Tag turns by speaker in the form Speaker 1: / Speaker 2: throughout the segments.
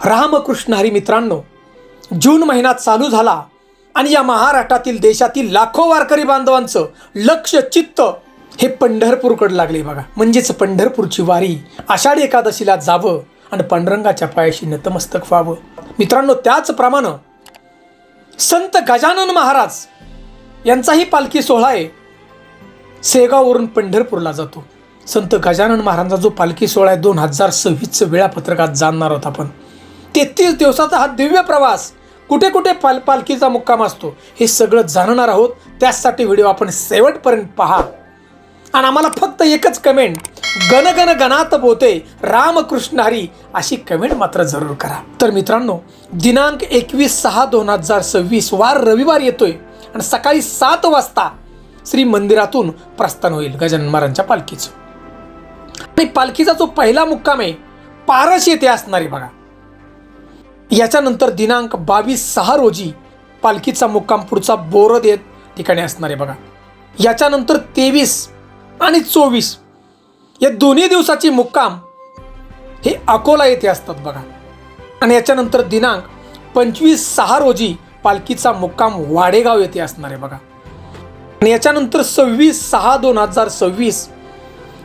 Speaker 1: रामकृष्ण हरी मित्रांनो, जून महिना चालू झाला आणि या महाराष्ट्रातील देशातील लाखो वारकरी बांधवांचं लक्ष चित्त हे पंढरपूरकडे लागले बघा. म्हणजेच पंढरपूरची वारी आषाढी एकादशीला जावं आणि पांडुरंगाच्या पायाशी नतमस्तक व्हावं. मित्रांनो, त्याचप्रमाणे संत गजानन महाराज यांचाही पालखी सोहळा आहे, शेगाववरून पंढरपूरला जातो. संत गजानन महाराजांचा जो पालखी सोहळा आहे 2026चं वेळापत्रकात जाणणार आहोत आपण. 33 दिवसाचा हा दिव्य प्रवास, कुठे कुठे पालखीचा मुक्काम असतो हे सगळं जाणणार आहोत. त्यासाठी व्हिडिओ आपण शेवटपर्यंत पहा आणि आम्हाला फक्त एकच कमेंट, गण गण गणात बोते रामकृष्ण हरी अशी कमेंट मात्र जरूर करा. तर मित्रांनो, दिनांक 21/6/2026 वार रविवार येतोय आणि सकाळी 7 वाजता श्री मंदिरातून प्रस्थान होईल गजानन महाराजांच्या पालखीचं. आणि पालखीचा जो पहिला मुक्काम आहे पारस येथे असणार आहे बघा. याच्यानंतर दिनांक 22/6 रोजी पालखीचा मुक्काम पुढचा बोरद येत ठिकाणी असणार आहे बघा. याच्यानंतर 23 आणि 24 या दोन्ही दिवसाची मुक्काम हे अकोला येथे असतात बघा. आणि याच्यानंतर दिनांक 25/6 रोजी पालखीचा मुक्काम वाडेगाव येथे असणार आहे बघा. आणि याच्यानंतर 26/6/2026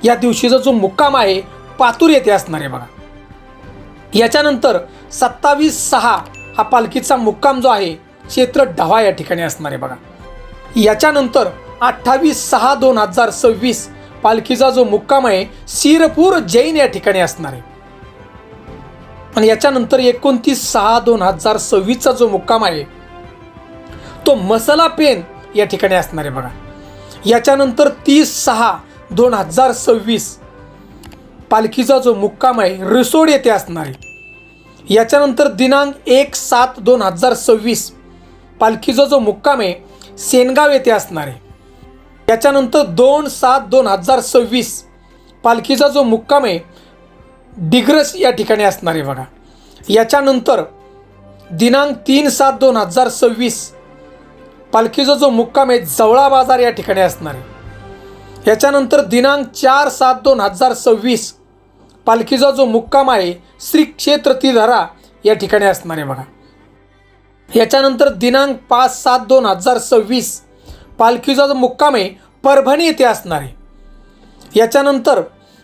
Speaker 1: या दिवशीचा जो मुक्काम आहे पातूर येथे असणार आहे बघा. याच्यानंतर 27/6 हा पालखीचा मुक्काम जो आहे क्षेत्र ढवा या ठिकाणी असणार आहे बघा. याच्यानंतर 28/6/2026 पालखीचा जो मुक्काम आहे शिरपूर जैन या ठिकाणी असणार आहे. आणि याच्यानंतर 29/6/2026 जो मुक्काम आहे तो मसाला पेन या ठिकाणी असणार आहे बघा. याच्यानंतर 30/6/2026 पालखीचा जो मुक्काम आहे रिसोड येथे असणार आहे. याच्यानंतर दिनांक 1/7/2026 पालखीचा जो मुक्काम आहे सेनगाव येथे असणार आहे. याच्यानंतर 2/7/2026 पालखीचा जो मुक्काम आहे डिग्रस या ठिकाणी असणार आहे बघा. याच्यानंतर दिनांक 3/7/2026 पालखीचा जो मुक्काम आहे जवळा बाजार या ठिकाणी असणार आहे. याच्यानंतर दिनांक 4/7/2026 पालखीचा जो मुक्काम आहे श्री क्षेत्र तिधारा या ठिकाणी असणार आहे बघा. याच्यानंतर दिनांक 5/7/2026 पालखीचा जो मुक्काम आहे परभणी येथे असणार आहे. याच्यानंतर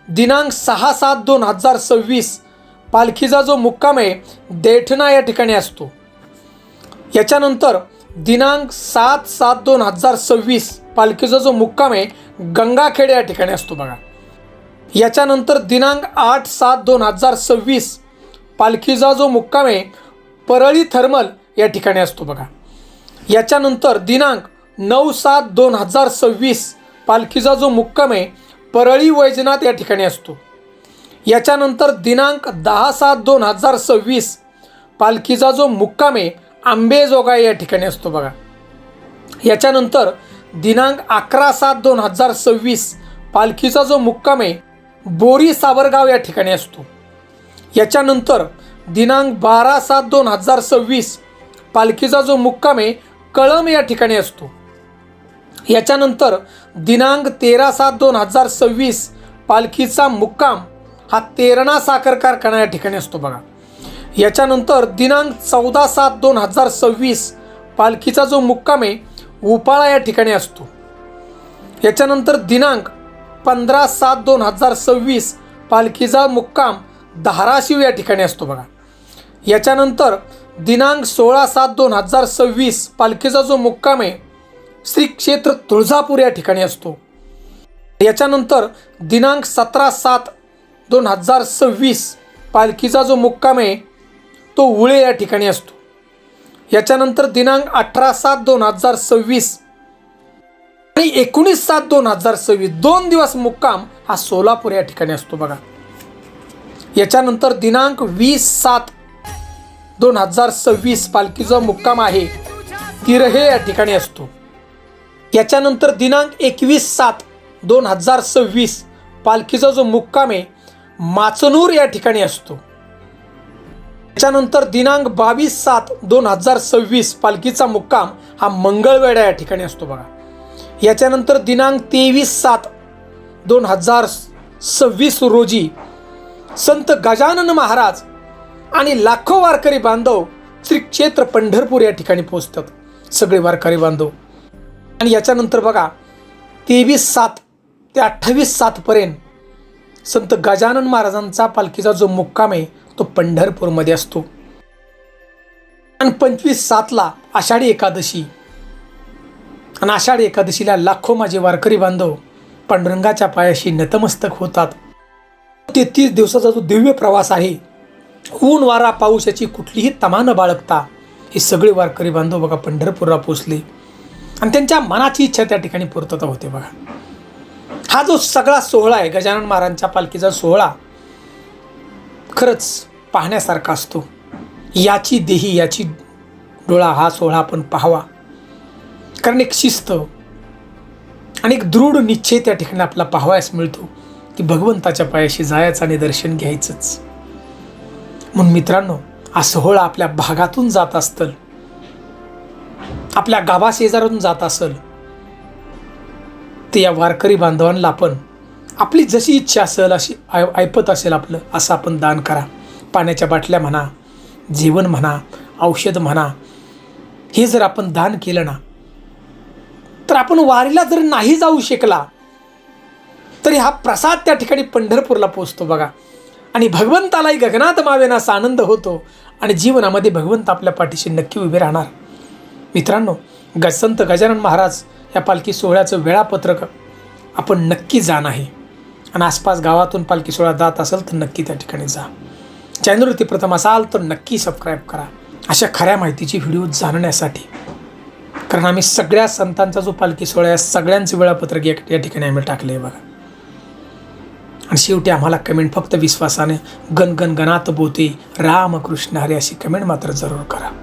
Speaker 1: दिनांक 6/7/2026 पालखीचा जो मुक्काम आहे देठणा या ठिकाणी असतो. याच्यानंतर दिनांक 7/7/2026 पालखीचा जो मुक्काम आहे गंगाखेड या ठिकाणी असतो बघा. याच्यानंतर दिनांक 8/7/2026 पालखीचा जो मुक्काम आहे परळी थर्मल या ठिकाणी असतो बघा. याच्यानंतर दिनांक 9/7/2026 पालखीचा जो मुक्काम आहे परळी वैजनाथ या ठिकाणी असतो. याच्यानंतर दिनांक 10/7/2026 पालखीचा जो मुक्काम आहे आंबेजोगाई या ठिकाणी असतो बघा. याच्यानंतर दिनांक 11/7/2026 पालखीचा जो मुक्काम आहे बोरी सावरगाव या ठिकाणी असतो. याच्यानंतर दिनांक 12/7/2026 पालखीचा जो मुक्काम आहे कळम या ठिकाणी असतो. याच्यानंतर दिनांक 13/7/2026 पालखीचा मुक्काम हा तेरणा साखर कारखाना या ठिकाणी असतो बघा. याच्यानंतर दिनांक 14/7/2026 पालखीचा जो मुक्काम आहे उपाळा या ठिकाणी असतो. याच्यानंतर दिनांक 15/7/2026 पालखीचा मुक्काम धाराशिव या ठिकाणी असतो बघा. याच्यानंतर दिनांक 16/7/2026 पालखीचा जो मुक्काम आहे श्री क्षेत्र तुळजापूर या ठिकाणी असतो. याच्यानंतर दिनांक 17/7/2026 पालखीचा जो मुक्काम आहे तो उळे या ठिकाणी असतो. याच्यानंतर दिनांक 18/7/2026 आणि 19/7/2026 2 दिवस मुक्काम हा सोलापूर या ठिकाणी असतो बघा. याच्यानंतर दिनांक 20/7/2026 पालखीचा मुक्काम आहे तिरहे या ठिकाणी असतो. याच्यानंतर दिनांक 21/7/2026 पालखीचा जो मुक्काम आहे माचनूर या ठिकाणी असतो. त्याच्यानंतर दिनांक 22/7/2026 पालखीचा मुक्काम हा मंगळवेढा या ठिकाणी असतो बघा. याच्यानंतर दिनांक 23/7/2026 रोजी संत गजानन महाराज आणि लाखो वारकरी बांधव श्री क्षेत्र पंढरपूर या ठिकाणी पोहोचतात, सगळे वारकरी बांधव. आणि याच्यानंतर बघा 23/7 ते 28/7 पर्यंत संत गजानन महाराजांचा पालखीचा जो मुक्काम आहे तो पंढरपूरमध्ये असतो. आणि 25/7ला आषाढी एकादशी, आणि आषाढी एकादशीला लाखो माझे वारकरी बांधव पांडुरंगाच्या पायाशी नतमस्तक होतात. 33 दिवसाचा जो दिव्य प्रवास आहे, ऊन वारा पाऊस याची कुठलीही तमा न बाळगता हे सगळे वारकरी बांधव बघा पंढरपूरला पोचले आणि त्यांच्या मनाची इच्छा त्या ठिकाणी पूर्तता होते. बघा हा जो सगळा सोहळा आहे, गजानन महाराजांच्या पालखीचा सोहळा खरंच पाहण्यासारखा असतो. याची देही याची डोळा हा सोहळा आपण पाहावा, कारण एक शिस्त आणि एक दृढ निश्चय त्या ठिकाणी आपला पाहावयास मिळतो की भगवंताच्या पायाशी जायचं आणि दर्शन घ्यायचंच. म्हणून मित्रांनो, हा सोहळा आपल्या भागातून जात असतं, आपल्या गावाशेजारातून जात असेल, तर या वारकरी बांधवांना आपण आपली जशी इच्छा असेल अशी ऐपत असेल आपलं असं आपण दान करा. पाण्याच्या बाटल्या म्हणा, जेवण म्हणा, औषध म्हणा, हे जर आपण दान केलं ना, तर आपण वारीला जर नाही जाऊ शकला तरी हा प्रसाद त्या ठिकाणी पंढरपूरला पोचतो बघा. आणि भगवंतालाही गगनात मावेना असा आनंद होतो आणि जीवनामध्ये भगवंत आपल्या पाठीशी नक्की उभे राहणार. मित्रांनो, संत गजानन महाराज या पालखी सोहळ्याचं वेळापत्रक आपण नक्की जाण आहे. आणि आसपास गावातून पालखी सोहळा जात असेल तर नक्की त्या ठिकाणी जा. चॅनलवरती प्रथम असाल तर नक्की सबस्क्राईब करा अशा खऱ्या माहितीची व्हिडिओ जाणण्यासाठी. कारण आम्ही सगळ्या संतांचा जो पालखी सोहळा आहे सगळ्यांचं वेळापत्रक या ठिकाणी आम्ही टाकले आहे बघा. आणि शेवटी आम्हाला कमेंट फक्त विश्वासाने गण गण गणात बोते राम कृष्ण हरी अशी कमेंट मात्र जरूर करा.